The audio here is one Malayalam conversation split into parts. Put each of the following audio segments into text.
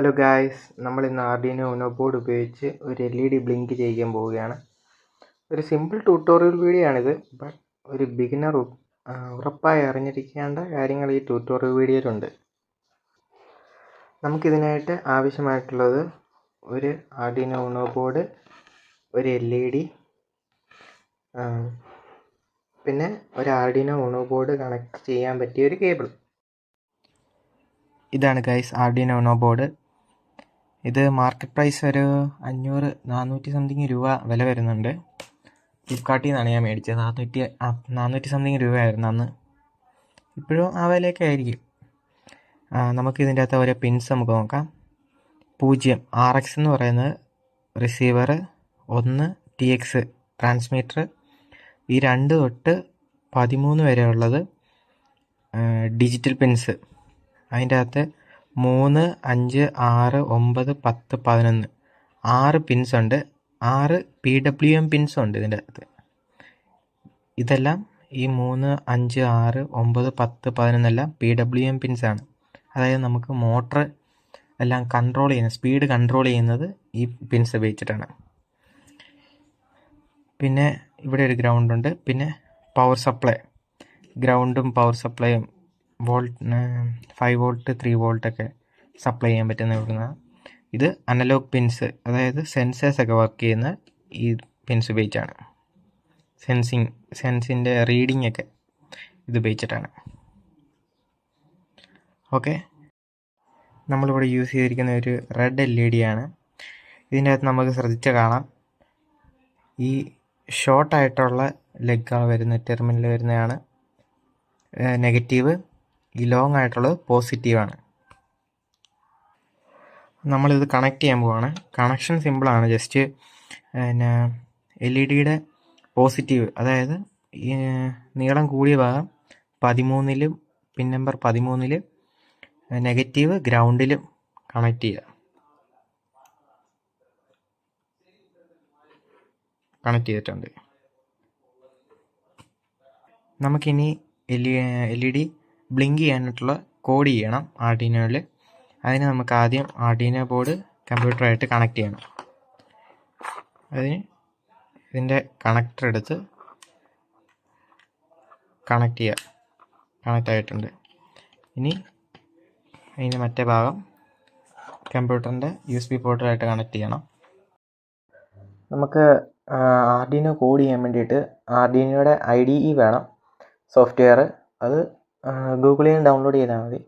ഹലോ ഗായ്സ്, നമ്മൾ ഇന്ന് ആർഡിനോ ഉനോ ബോർഡ് ഉപയോഗിച്ച് ഒരു LED ബ്ലിങ്ക് ചെയ്യാൻ പോവുകയാണ്. ഒരു സിമ്പിൾ ട്യൂട്ടോറിയൽ വീഡിയോ ആണിത്. ബട്ട് ഒരു ബിഗിനർ ഉറപ്പായി അറിഞ്ഞിരിക്കേണ്ട കാര്യങ്ങൾ ഈ ട്യൂട്ടോറിയൽ വീഡിയോയിലുണ്ട്. നമുക്കിതിനായിട്ട് ആവശ്യമായിട്ടുള്ളത് ഒരു ആർഡിനോ ഉനോ ബോർഡ്, ഒരു LED, പിന്നെ ഒരു ആർഡിനോ ഉനോ ബോർഡ് കണക്ട് ചെയ്യാൻ പറ്റിയ ഒരു കേബിൾ. ഇതാണ് ഗൈസ് ആർഡിനോ ഉനോ ബോർഡ്. ഇത് മാർക്കറ്റ് പ്രൈസ് ഒരു 500-400 സംതിങ് രൂപ വില വരുന്നുണ്ട്. ഫ്ലിപ്കാർട്ടിൽ നിന്നാണ് ഞാൻ മേടിച്ചത്. 400 സംതിങ് രൂപയായിരുന്നു അന്ന്. ഇപ്പോഴും ആ വിലയൊക്കെ ആയിരിക്കും. നമുക്കിതിൻ്റെ അകത്ത് ഓരോ പിൻസ് നമുക്ക് നോക്കാം. 0 RX എന്ന് പറയുന്നത് റിസീവർ, 1 TX ട്രാൻസ്മിറ്റർ, ഈ 2 തൊട്ട് 13 വരെ ഉള്ളത് ഡിജിറ്റൽ പിൻസ്. അതിൻ്റെ അകത്ത് 3, 5, 6, 9, 10, 11 6 പിൻസ് ഉണ്ട്. 6 PWM പിൻസും ഉണ്ട് ഇതിൻ്റെ അകത്ത്. ഇതെല്ലാം ഈ 3, 5, 6, 9, 10, 11 എല്ലാം PWM പിൻസാണ്. അതായത് നമുക്ക് മോട്ടർ എല്ലാം കൺട്രോൾ ചെയ്യുന്നത്, സ്പീഡ് കൺട്രോൾ ചെയ്യുന്നത് ഈ പിൻസ് ഉപയോഗിച്ചിട്ടാണ്. പിന്നെ ഇവിടെ ഒരു ഗ്രൗണ്ട് ഉണ്ട്. പിന്നെ പവർ സപ്ലൈ, ഗ്രൗണ്ടും പവർ സപ്ലൈയും 5 വോൾട്ട് 3 വോൾട്ടൊക്കെ സപ്ലൈ ചെയ്യാൻ പറ്റുന്ന ഇവിടുന്ന്. ഇത് അനലോഗ് പിൻസ്, അതായത് സെൻസേഴ്സൊക്കെ വർക്ക് ചെയ്യുന്ന ഈ പിൻസ് ഉപയോഗിച്ചാണ്. സെൻസിൻ്റെ റീഡിംഗ് ഒക്കെ ഇത് ഉപയോഗിച്ചിട്ടാണ്. ഓക്കെ, നമ്മളിവിടെ യൂസ് ചെയ്തിരിക്കുന്ന ഒരു റെഡ് LED ആണ്. ഇതിൻ്റെ അകത്ത് നമുക്ക് ശ്രദ്ധിച്ച് കാണാം, ഈ ഷോർട്ടായിട്ടുള്ള ലെഗാണ് വരുന്നത്, ടെർമിനൽ വരുന്നതാണ് നെഗറ്റീവ്, ഈ ലോങ് ആയിട്ടുള്ളത് പോസിറ്റീവാണ്. നമ്മളിത് കണക്ട് ചെയ്യാൻ പോവാണ്. കണക്ഷൻ സിമ്പിളാണ്. ജസ്റ്റ് പിന്നെ LED പോസിറ്റീവ്, അതായത് ഈ നീളം കൂടിയ ഭാഗം 13-ലും പിൻ നമ്പർ 13-ൽ, നെഗറ്റീവ് ഗ്രൗണ്ടിലും കണക്ട് ചെയ്യുക. കണക്ട് ചെയ്തിട്ടുണ്ട്. നമുക്കിനി LED ബ്ലിങ്ക് ചെയ്യാനായിട്ടുള്ള കോഡ് ചെയ്യണം ആർഡിനോയിൽ. അതിന് നമുക്ക് ആദ്യം ആർഡിനോ ബോർഡ് കമ്പ്യൂട്ടറായിട്ട് കണക്ട് ചെയ്യണം. അതിന് ഇതിൻ്റെ കണക്ടർ എടുത്ത് കണക്ട് ചെയ്യുക. കണക്റ്റ് ആയിട്ടുണ്ട്. ഇനി അതിന് മറ്റേ ഭാഗം കമ്പ്യൂട്ടറിൻ്റെ USB പോർട്ടുമായിട്ട് കണക്ട് ചെയ്യണം. നമുക്ക് ആർഡിനോ കോഡ് ചെയ്യാൻ വേണ്ടിയിട്ട് ആർഡിനോയുടെ IDE വേണം, സോഫ്റ്റ്വെയർ. അത് ഗൂഗിളിൽ നിന്ന് ഡൗൺലോഡ് ചെയ്താൽ മതി.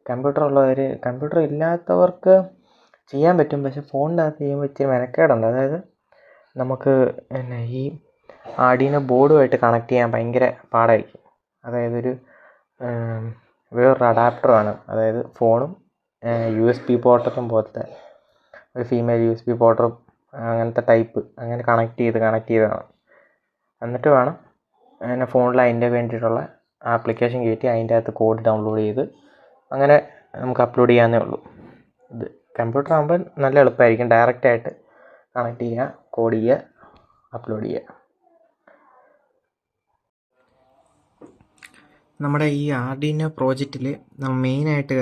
കമ്പ്യൂട്ടർ ഇല്ലാത്തവർക്ക് ചെയ്യാൻ പറ്റും, പക്ഷെ ഫോണിൻ്റെ അകത്ത് ചെയ്യുമ്പോൾ ഇച്ചിരി മെനക്കേടുണ്ട്. അതായത് നമുക്ക് പിന്നെ ഈ ആർഡിനോ ബോർഡുമായിട്ട് കണക്ട് ചെയ്യാൻ ഭയങ്കര പാടായിരിക്കും. അതായത് വേറൊരു അഡാപ്റ്ററാണ്, അതായത് ഫോണും USB പോർട്ടറും പോലത്തെ ഒരു ഫീമെയിൽ USB പോർട്ടറും അങ്ങനത്തെ ടൈപ്പ്, അങ്ങനെ കണക്ട് ചെയ്ത് വേണം. എന്നിട്ട് വേണം പിന്നെ ഫോണിൽ അതിൻ്റെ വേണ്ടിയിട്ടുള്ള ആപ്ലിക്കേഷൻ കയറ്റി അതിൻ്റെ അകത്ത് കോഡ് ഡൗൺലോഡ് ചെയ്ത് അങ്ങനെ നമുക്ക് അപ്ലോഡ് ചെയ്യാവുന്നേ ഉള്ളൂ. ഇത് കമ്പ്യൂട്ടർ ആകുമ്പോൾ നല്ല എളുപ്പമായിരിക്കും. ഡയറക്റ്റായിട്ട് കണക്ട് ചെയ്യുക, കോഡ് ചെയ്യുക, അപ്ലോഡ് ചെയ്യുക. നമ്മുടെ ഈ ആർഡിനോ പ്രോജക്റ്റിൽ നമ്മൾ മെയിനായിട്ട്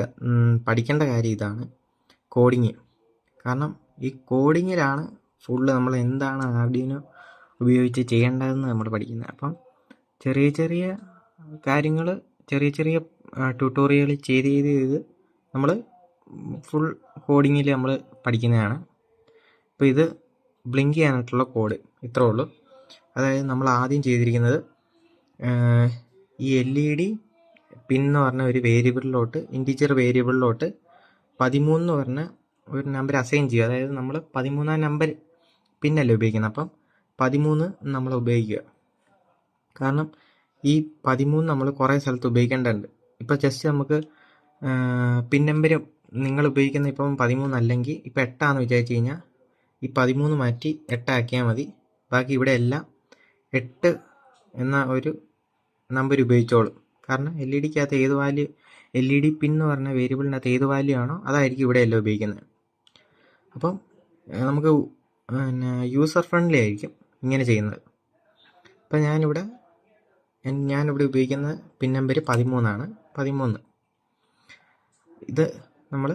പഠിക്കേണ്ട കാര്യം ഇതാണ്, കോഡിങ്. കാരണം ഈ കോഡിങ്ങിലാണ് ഫുള്ള് നമ്മൾ എന്താണ് ആർഡിനോ ഉപയോഗിച്ച് ചെയ്യേണ്ടതെന്ന് നമ്മൾ പഠിക്കുന്നത്. അപ്പം ചെറിയ ചെറിയ കാര്യങ്ങൾ, ചെറിയ ട്യൂട്ടോറിയൽ ചെയ്ത് നമ്മൾ ഫുൾ കോഡിങ്ങിൽ നമ്മൾ പഠിക്കുന്നതാണ്. അപ്പോൾ ഇത് ബ്ലിങ്ക് ചെയ്യാനായിട്ടുള്ള കോഡ് ഇത്രേ ഉള്ളൂ. അതായത് നമ്മൾ ആദ്യം ചെയ്തിരിക്കുന്നത് ഈ LED പിൻ എന്ന് പറഞ്ഞ ഒരു വേരിയബിളിലോട്ട്, ഇൻറ്റിജർ വേരിയബിളിലോട്ട് 13 എന്ന് പറഞ്ഞ ഒരു നമ്പർ അസൈൻ ചെയ്യുക. അതായത് നമ്മൾ 13ാം നമ്പർ പിന്നല്ലേ ഉപയോഗിക്കുന്നത്, അപ്പം 13 നമ്മൾ ഉപയോഗിക്കുക. കാരണം ഈ 13 നമ്മൾ കുറേ സ്ഥലത്ത് ഉപയോഗിക്കേണ്ടതുണ്ട്. ഇപ്പോൾ ജസ്റ്റ് നമുക്ക് പിൻ നമ്പർ നിങ്ങൾ ഉപയോഗിക്കുന്ന ഇപ്പം 13 അല്ലെങ്കിൽ ഇപ്പോൾ 8 വിചാരിച്ചു കഴിഞ്ഞാൽ ഈ 13 മാറ്റി 8 ആക്കിയാൽ മതി. ബാക്കി ഇവിടെ എല്ലാം 8 എന്ന ഒരു നമ്പർ ഉപയോഗിച്ചോളും. കാരണം LEDക്കകത്ത് ഏത് വാല്യൂ, LED പിൻ എന്ന് പറഞ്ഞ വേരിയബിളിനകത്ത് ഏത് വാല്യൂ ആണോ അതായിരിക്കും ഇവിടെ എല്ലാം ഉപയോഗിക്കുന്നത്. അപ്പം നമുക്ക് പിന്നെ യൂസർ ഫ്രണ്ട്ലി ആയിരിക്കും ഇങ്ങനെ ചെയ്യുന്നത്. അപ്പം ഞാനിവിടെ ഉപയോഗിക്കുന്ന പിൻ നമ്പർ 13 ആണ്. 13 ഇത് നമ്മൾ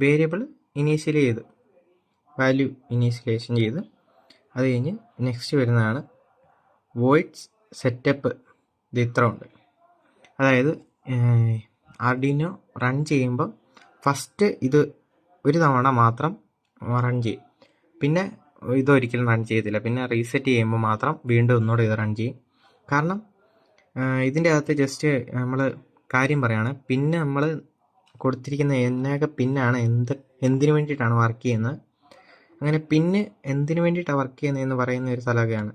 വേരിയബിൾ ഇനീഷ്യലി ചെയ്ത് വാല്യൂ ഇനീഷ്യലൈസേഷൻ ചെയ്ത് അത് കഴിഞ്ഞ് നെക്സ്റ്റ് വരുന്നതാണ് വോയിഡ്സ് സെറ്റപ്പ്. ഇത് ഇത്ര ഉണ്ട്. അതായത് ആർഡിനോ റൺ ചെയ്യുമ്പോൾ ഫസ്റ്റ് ഇത് ഒരു തവണ മാത്രം റൺ ചെയ്യും, പിന്നെ ഇതൊരിക്കലും റൺ ചെയ്യത്തില്ല. പിന്നെ റീസെറ്റ് ചെയ്യുമ്പോൾ മാത്രം വീണ്ടും ഒന്നുകൂടെ ഇത് റൺ ചെയ്യും. കാരണം ഇതിൻ്റെ അകത്ത് ജസ്റ്റ് നമ്മൾ കാര്യം പറയുകയാണ്, പിന്നെ നമ്മൾ കൊടുത്തിരിക്കുന്ന എന്നൊക്കെ പിന്നാണ് എന്തിനു വേണ്ടിയിട്ടാണ് വർക്ക് ചെയ്യുന്നത്, അങ്ങനെ പിന്നെ എന്തിനു വേണ്ടിയിട്ടാണ് വർക്ക് ചെയ്യുന്നതെന്ന് പറയുന്ന ഒരു സ്ഥലമൊക്കെയാണ്.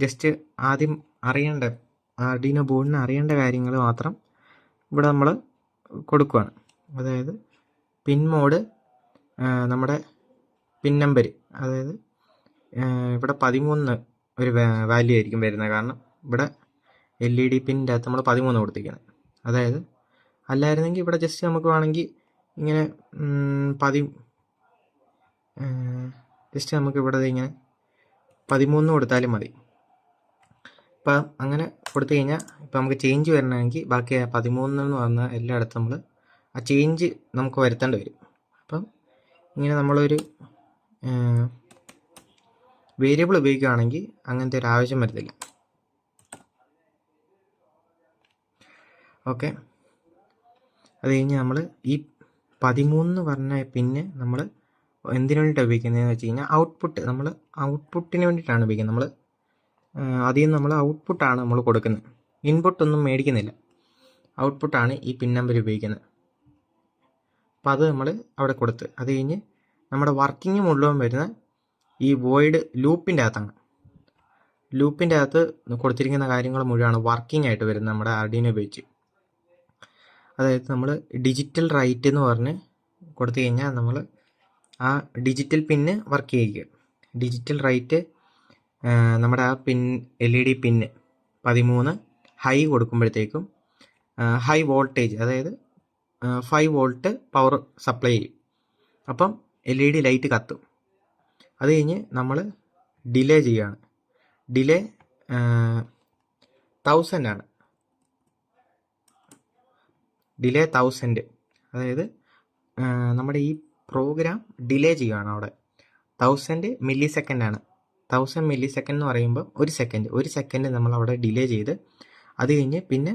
ജസ്റ്റ് ആദ്യം അറിയേണ്ട ആർഡിനോ ബോർഡിന് അറിയേണ്ട കാര്യങ്ങൾ മാത്രം ഇവിടെ നമ്മൾ കൊടുക്കുകയാണ്. അതായത് പിൻ മോഡ്, നമ്മുടെ പിൻ നമ്പർ, അതായത് ഇവിടെ 13 ഒരു വാല്യൂ ആയിരിക്കും വരുന്നത്. കാരണം ഇവിടെ LED പിന്നിൻ്റെ അകത്ത് നമ്മൾ 13 കൊടുത്തിരിക്കുന്നത്. അതായത് അല്ലായിരുന്നെങ്കിൽ ഇവിടെ ജസ്റ്റ് നമുക്ക് വേണമെങ്കിൽ ഇങ്ങനെ ജസ്റ്റ് നമുക്ക് ഇവിടെ ഇങ്ങനെ 13 കൊടുത്താലും മതി. ഇപ്പം അങ്ങനെ കൊടുത്തു കഴിഞ്ഞാൽ ഇപ്പം നമുക്ക് ചേഞ്ച് വരണമെങ്കിൽ ബാക്കി 13 എന്ന് പറഞ്ഞ എല്ലായിടത്തും നമ്മൾ ആ ചേഞ്ച് നമുക്ക് വരുത്തേണ്ടി വരും. അപ്പം ഇങ്ങനെ നമ്മളൊരു വേരിയബിൾ ഉപയോഗിക്കുകയാണെങ്കിൽ അങ്ങനത്തെ ഒരു ആവശ്യം വരത്തില്ല. ഓക്കെ, അത് കഴിഞ്ഞ് നമ്മൾ ഈ 13 പറഞ്ഞ പിന്നെ നമ്മൾ എന്തിനു വേണ്ടിയിട്ടാണ് ഉപയോഗിക്കുന്നതെന്ന് വെച്ച് കഴിഞ്ഞാൽ നമ്മൾ ഔട്ട്പുട്ടിന് വേണ്ടിയിട്ടാണ് ഉപയോഗിക്കുന്നത്. നമ്മൾ ആദ്യം നമ്മൾ ഔട്ട്പുട്ടാണ് നമ്മൾ കൊടുക്കുന്നത്, ഇൻപുട്ടൊന്നും മേടിക്കുന്നില്ല. ഔട്ട്പുട്ടാണ് ഈ പിൻ നമ്പർ ഉപയോഗിക്കുന്നത്. അപ്പോൾ അത് നമ്മൾ അവിടെ കൊടുത്ത് അത് കഴിഞ്ഞ് നമ്മുടെ വർക്കിംഗ് മുഴുവൻ വരുന്ന ഈ വോയിഡ് ലൂപ്പിൻ്റെ അകത്താണ്. ലൂപ്പിൻ്റെ അകത്ത് കൊടുത്തിരിക്കുന്ന കാര്യങ്ങൾ മുഴുവനാണ് വർക്കിംഗ് ആയിട്ട് വരുന്നത് നമ്മുടെ ആർഡിനോ ഉപയോഗിച്ച്. അതായത് നമ്മൾ ഡിജിറ്റൽ റൈറ്റ് എന്ന് പറഞ്ഞ് കൊടുത്തു കഴിഞ്ഞാൽ നമ്മൾ ആ ഡിജിറ്റൽ പിന്ന് വർക്ക് ചെയ്യിക്കുക. ഡിജിറ്റൽ റൈറ്റ് നമ്മുടെ ആ പിൻ LED പിന്ന് 13 ഹൈ കൊടുക്കുമ്പോഴത്തേക്കും ഹൈ വോൾട്ടേജ്, അതായത് 5 വോൾട്ട് പവർ സപ്ലൈ ചെയ്യും. അപ്പം LED ലൈറ്റ് കത്തും. അത് കഴിഞ്ഞ് നമ്മൾ ഡിലേ ചെയ്യുകയാണ്. ഡിലേ 1000 ആണ്. ഡിലേ 1000, അതായത് നമ്മുടെ ഈ പ്രോഗ്രാം ഡിലേ ചെയ്യുകയാണ്. അവിടെ 1000 മില്ലി സെക്കൻഡ് ആണ്. 1000 മില്ലി സെക്കൻഡ് എന്ന് പറയുമ്പോൾ ഒരു സെക്കൻഡ് നമ്മൾ അവിടെ ഡിലേ ചെയ്ത് അത് കഴിഞ്ഞ് പിന്നെ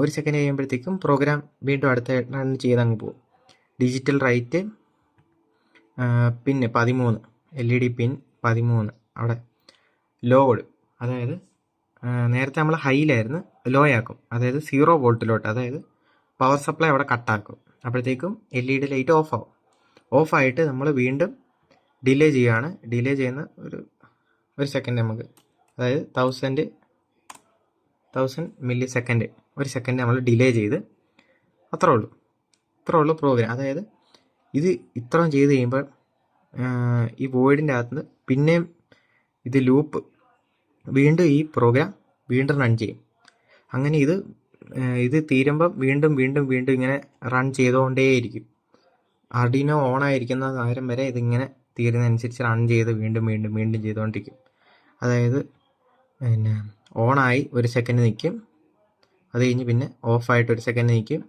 ഒരു സെക്കൻഡ് കഴിയുമ്പോഴത്തേക്കും പ്രോഗ്രാം വീണ്ടും അടുത്ത റൺ ചെയ്ത് അങ്ങ് പോകും. ഡിജിറ്റൽ റൈറ്റ് പിന്നെ 13 LED പിൻ 13 അവിടെ ലോ കൊടുക്കും. അതായത് നേരത്തെ നമ്മൾ ഹൈയിലായിരുന്നു, ലോ ആക്കും. അതായത് 0 വോൾട്ടിലോട്ട്, അതായത് പവർ സപ്ലൈ അവിടെ കട്ടാക്കും. അപ്പോഴത്തേക്കും LED ലൈറ്റ് ഓഫായിട്ട് നമ്മൾ വീണ്ടും ഡിലേ ചെയ്യുകയാണ്. ഡിലേ ചെയ്യുന്ന ഒരു സെക്കൻഡ് നമുക്ക്, അതായത് 1000 മില്ലി സെക്കൻഡ്, ഒരു സെക്കൻഡ് നമ്മൾ ഡിലേ ചെയ്ത് ഇത്രേ ഉള്ളൂ പ്രോഗ്രാം. അതായത് ഇത് ഇത്രയും ചെയ്ത് കഴിയുമ്പോൾ ഈ വോയിഡിൻ്റെ അകത്തുനിന്ന് പിന്നെയും ഇത് ലൂപ്പ് വീണ്ടും ഈ പ്രോഗ്രാം വീണ്ടും റൺ ചെയ്യും. അങ്ങനെ ഇത് തീരുമ്പം വീണ്ടും ഇങ്ങനെ റൺ ചെയ്തുകൊണ്ടേയിരിക്കും. ആർഡിനോ ഓണായിരിക്കുന്ന നേരം വരെ ഇതിങ്ങനെ തീരുന്നതനുസരിച്ച് റൺ ചെയ്ത് വീണ്ടും ചെയ്തുകൊണ്ടിരിക്കും. അതായത് പിന്നെ ഓണായി ഒരു സെക്കൻഡ് നിൽക്കും, അത് കഴിഞ്ഞ് പിന്നെ ഓഫായിട്ട് ഒരു സെക്കൻഡ് നിൽക്കും,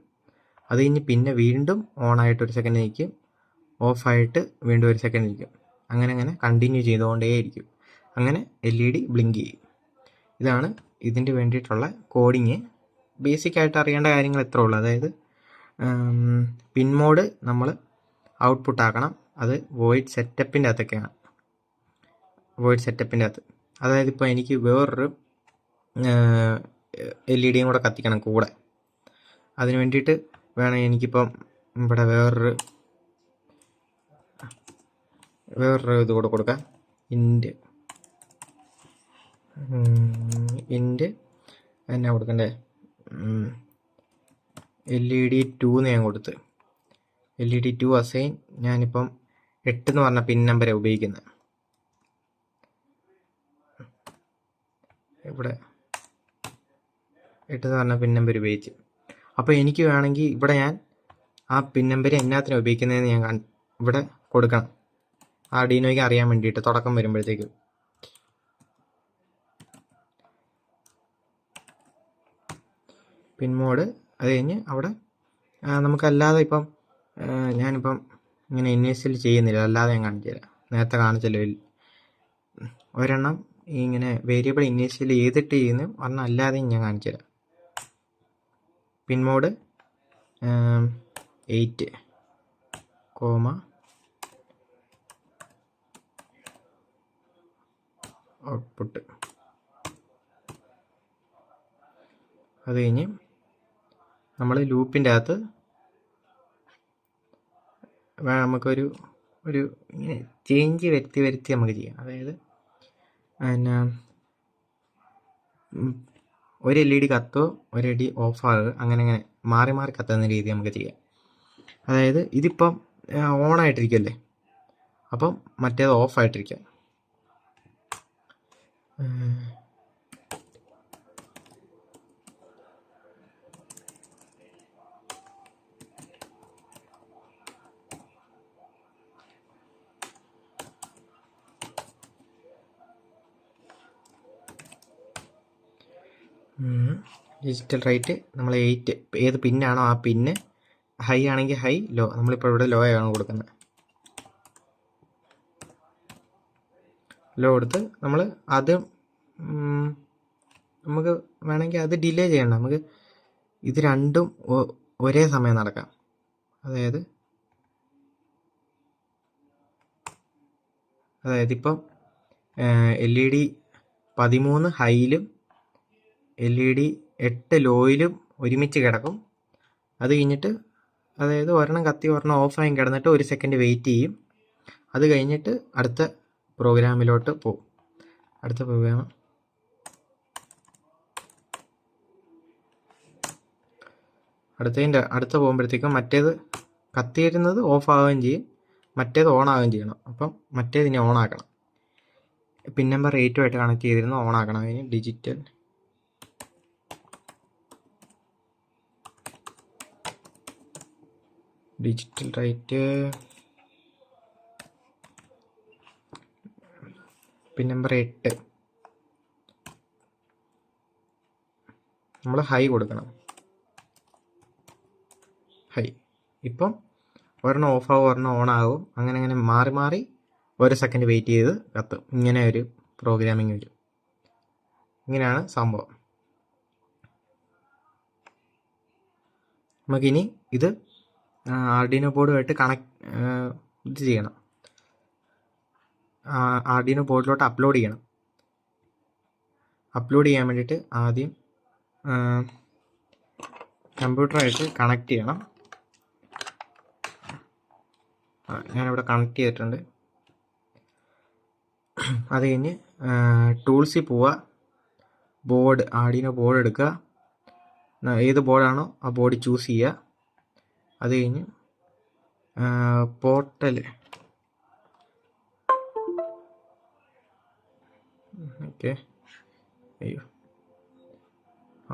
അത് കഴിഞ്ഞ് പിന്നെ വീണ്ടും ഓണായിട്ട് ഒരു സെക്കൻഡ് നിൽക്കും, ഓഫായിട്ട് വീണ്ടും ഒരു സെക്കൻഡ് നിൽക്കും. അങ്ങനെ കണ്ടിന്യൂ ചെയ്തുകൊണ്ടേയിരിക്കും. അങ്ങനെ LED ബ്ലിങ്ക് ചെയ്യും. ഇതാണ് ഇതിന് വേണ്ടിയിട്ടുള്ള കോഡിങ്. ബേസിക്കായിട്ട് അറിയേണ്ട കാര്യങ്ങൾ ഇത്രേ ഉള്ളൂ. അതായത് പിൻ മോഡ് നമ്മൾ ഔട്ട്പുട്ട് ആക്കണം. അത് വോയിഡ് സെറ്റപ്പിൻ്റെ അകത്തൊക്കെയാണ്. വോയിഡ് സെറ്റപ്പിൻ്റെ അകത്ത്, അതായത് ഇപ്പോൾ എനിക്ക് വേറൊരു LED കൂടെ കത്തിക്കണം കൂടെ. അതിന് വേണ്ടിയിട്ട് വേണം എനിക്കിപ്പം ഇവിടെ വേറൊരു ഇത് കൂടെ കൊടുക്കാം. ഇൻറ്റ് എന്നാ കൊടുക്കണ്ടേ, LED 2 ഞാൻ കൊടുത്ത്. LED 2 അസൈൻ ഞാനിപ്പം 8 എന്ന് പറഞ്ഞ പിൻ നമ്പറാണ് ഉപയോഗിക്കുന്നത്. ഇവിടെ 8 എന്ന് പറഞ്ഞ പിൻ നമ്പർ ഉപയോഗിച്ച്. അപ്പോൾ എനിക്ക് വേണമെങ്കിൽ ഇവിടെ ഞാൻ ആ പിൻ നമ്പർ എന്നാത്തിനാണ് ഉപയോഗിക്കുന്നതെന്ന് ഞാൻ ഇവിടെ കൊടുക്കണം, ആർഡിനോയ്ക്ക് അറിയാൻ വേണ്ടിയിട്ട് തുടക്കം വരുമ്പോഴത്തേക്കും. പിൻ മോഡ് അത് കഴിഞ്ഞ് അവിടെ നമുക്കല്ലാതെ ഇപ്പം ഞാനിപ്പം ഇങ്ങനെ ഇനീഷ്യൽ ചെയ്യുന്നില്ല, അല്ലാതെ ഞാൻ കാണിച്ചു തരാം. നേരത്തെ കാണിച്ചല്ലോ ഒരെണ്ണം ഇങ്ങനെ വേരിയബിൾ ഇനീഷ്യൽ ചെയ്തിട്ട് ചെയ്യുന്നു, ഒരെണ്ണം അല്ലാതെയും ഞാൻ കാണിച്ചു തരാം. പിൻ മോഡ് 8, ഔട്ട്പുട്ട്. അത് കഴിഞ്ഞ് നമ്മൾ ലൂപ്പിൻ്റെ അകത്ത് നമുക്കൊരു ഇങ്ങനെ ചേഞ്ച് വരുത്തി നമുക്ക് ചെയ്യാം. അതായത് പിന്നെ ഒരു LED കത്തോ ഒരു LED ഓഫാകുക, അങ്ങനെ മാറി മാറി കത്തുന്ന രീതി നമുക്ക് ചെയ്യാം. അതായത് ഇതിപ്പം ഓണായിട്ടിരിക്കുമല്ലേ, അപ്പം മറ്റേത് ഓഫായിട്ടിരിക്കാം. ഡിജിറ്റൽ റൈറ്റ് നമ്മൾ 8, ഏത് പിന്നാണോ ആ പിന്ന് ഹൈ ആണെങ്കിൽ ഹൈ, ലോ. നമ്മളിപ്പോൾ ഇവിടെ ലോ ആണ് കൊടുക്കുന്നത്. ലോ കൊടുത്ത് നമ്മൾ അത് നമുക്ക് വേണമെങ്കിൽ അത് ഡിലേ ചെയ്യണം. നമുക്ക് ഇത് രണ്ടും ഒരേ സമയം നടക്കാം. അതായത് ഇപ്പം LED 13 ഹൈയിലും LED 8 ലോയിലും ഒരുമിച്ച് കിടക്കും. അത് കഴിഞ്ഞിട്ട് അതായത് ഒരെണ്ണം കത്തി ഒരെണ്ണം ഓഫായി കിടന്നിട്ട് 1 സെക്കൻഡ് വെയിറ്റ് ചെയ്യും. അത് കഴിഞ്ഞിട്ട് അടുത്ത പ്രോഗ്രാമിലോട്ട് പോകും. അടുത്ത പ്രോഗ്രാം അടുത്ത പോകുമ്പോഴത്തേക്കും മറ്റേത് കത്തിയിരുന്നത് ഓഫ് ആവുകയും ചെയ്യും, മറ്റേത് ഓൺ ആവുകയും ചെയ്യണം. അപ്പം മറ്റേത് ഇനി ഓൺ ആക്കണം. പിൻ നമ്പർ 8 കണക്ട് ചെയ്തിരുന്നത് ഓൺ ആക്കണം. അതിന് ഡിജിറ്റൽ റൈറ്റ് പിൻ നമ്പർ 8 നമ്മൾ ഹൈ കൊടുക്കണം. ഹൈ. ഇപ്പം ഒരെണ്ണം ഓഫാകും, ഒരെണ്ണം ഓൺ ആകും, അങ്ങനെ മാറി മാറി 1 സെക്കൻഡ് വെയിറ്റ് ചെയ്ത് കത്തും. ഇങ്ങനെ ഒരു പ്രോഗ്രാമിംഗ് വരും. ഇങ്ങനെയാണ് സംഭവം. നമുക്കിനി ഇത് ആർഡിനോ ബോർഡുമായിട്ട് ഇത് ചെയ്യണം. ആർഡിനോ ബോർഡിലോട്ട് അപ്ലോഡ് ചെയ്യണം. അപ്ലോഡ് ചെയ്യാൻ വേണ്ടിയിട്ട് ആദ്യം കമ്പ്യൂട്ടറായിട്ട് കണക്ട് ചെയ്യണം. ഞാനിവിടെ കണക്ട് ചെയ്തിട്ടുണ്ട്. അത് കഴിഞ്ഞ് ടൂൾസിൽ പോവുക, ബോർഡ് ആർഡിനോ ബോർഡ് എടുക്കുക, ഏത് ബോർഡാണോ ആ ബോർഡ് ചൂസ് ചെയ്യുക. അത് കഴിഞ്ഞ് പോർട്ടൽ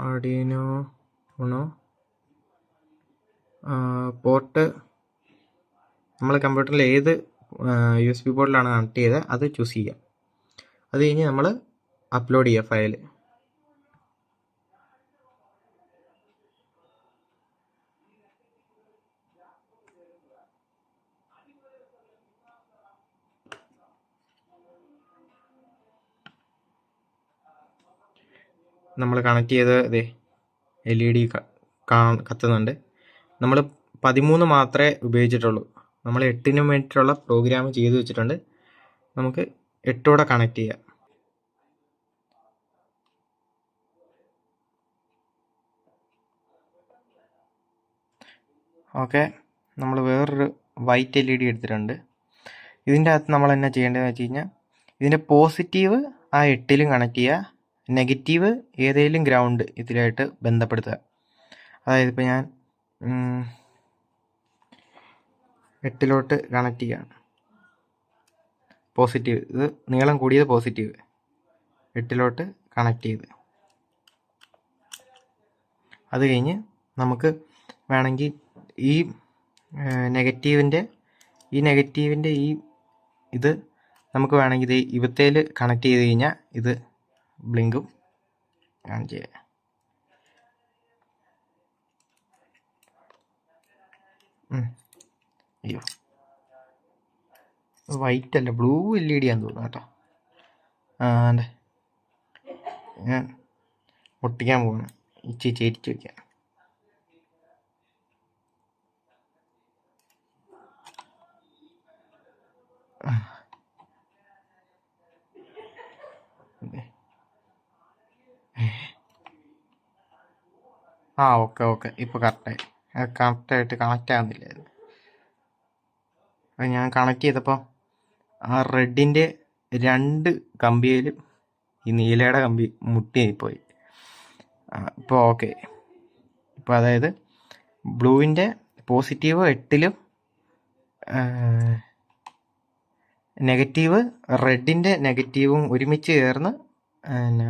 ആർഡിനോ പോർട്ട് നമ്മൾ കമ്പ്യൂട്ടറിൽ ഏത് USB ബോർഡിലാണ് കണക്ട് ചെയ്തത് അത് ചൂസ് ചെയ്യുക. അത് കഴിഞ്ഞ് നമ്മൾ അപ്ലോഡ് ചെയ്യുക ഫയൽ. നമ്മൾ കണക്ട് ചെയ്ത് LED കത്തുന്നുണ്ട്. നമ്മൾ 13 മാത്രമേ ഉപയോഗിച്ചിട്ടുള്ളൂ. നമ്മൾ 8 വേണ്ടിയിട്ടുള്ള പ്രോഗ്രാം ചെയ്തു വെച്ചിട്ടുണ്ട്. നമുക്ക് 8 കണക്ട് ചെയ്യാം. ഓക്കെ, നമ്മൾ വേറൊരു വൈറ്റ് LED എടുത്തിട്ടുണ്ട്. ഇതിൻ്റെ അകത്ത് നമ്മൾ എന്നാ ചെയ്യേണ്ടതെന്ന് വെച്ച് കഴിഞ്ഞാൽ ഇതിൻ്റെ പോസിറ്റീവ് ആ 8 കണക്ട് ചെയ്യുക, നെഗറ്റീവ് ഏതെങ്കിലും ഗ്രൗണ്ട് ഇതിലായിട്ട് ബന്ധപ്പെടുത്തുക. അതായത് ഇപ്പോൾ ഞാൻ 8 കണക്ട് ചെയ്യുകയാണ്. പോസിറ്റീവ്, ഇത് നീളം കൂടിയത് പോസിറ്റീവ് 8 കണക്ട് ചെയ്ത്. അത് കഴിഞ്ഞ് നമുക്ക് വേണമെങ്കിൽ ഈ നെഗറ്റീവിൻ്റെ ഇത് നമുക്ക് വേണമെങ്കിൽ ഇത് ഇവത്തേൽ കണക്ട് ചെയ്ത് കഴിഞ്ഞാൽ ഇത് ബ്ലിങ്കും കാണിച്ചു തരാം. അയ്യോ, വൈറ്റ് അല്ല, ബ്ലൂ LED ആണെന്ന് തോന്നുന്നു കേട്ടോ. അതെ, ഞാൻ ഒട്ടിക്കാൻ പോവാണ്. ഇച്ചിരി ചേരിച്ച് വയ്ക്കാം. ഓക്കെ, ഇപ്പോൾ കറക്റ്റായിട്ട് കണക്റ്റ് ആകുന്നില്ലായിരുന്നു. അത് ഞാൻ കണക്ട് ചെയ്തപ്പോൾ ആ റെഡിൻ്റെ 2 കമ്പിയിലും ഈ നീലയുടെ കമ്പി മുട്ടിപ്പോയി. ഇപ്പോൾ ഓക്കെ. ഇപ്പോൾ അതായത് ബ്ലൂവിൻ്റെ പോസിറ്റീവ് 8-ലും നെഗറ്റീവ് റെഡിൻ്റെ നെഗറ്റീവും ഒരുമിച്ച് ചേർന്ന് പിന്നെ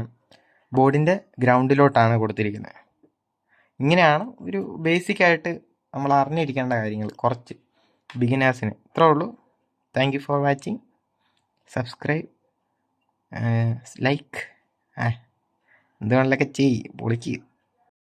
ബോർഡിൻ്റെ ഗ്രൗണ്ടിലോട്ടാണ് കൊടുത്തിരിക്കുന്നത്. ഇങ്ങനെയാണ് ഒരു ബേസിക്കായിട്ട് നമ്മൾ അറിഞ്ഞിരിക്കേണ്ട കാര്യങ്ങൾ, കുറച്ച് ബിഗിനേഴ്സിന്. ഇത്രേ ഉള്ളൂ. Thank you for watching. Subscribe, like, എന്തുകൊണ്ടൊക്കെ ചെയ്യ്, പൊളിക്ക്.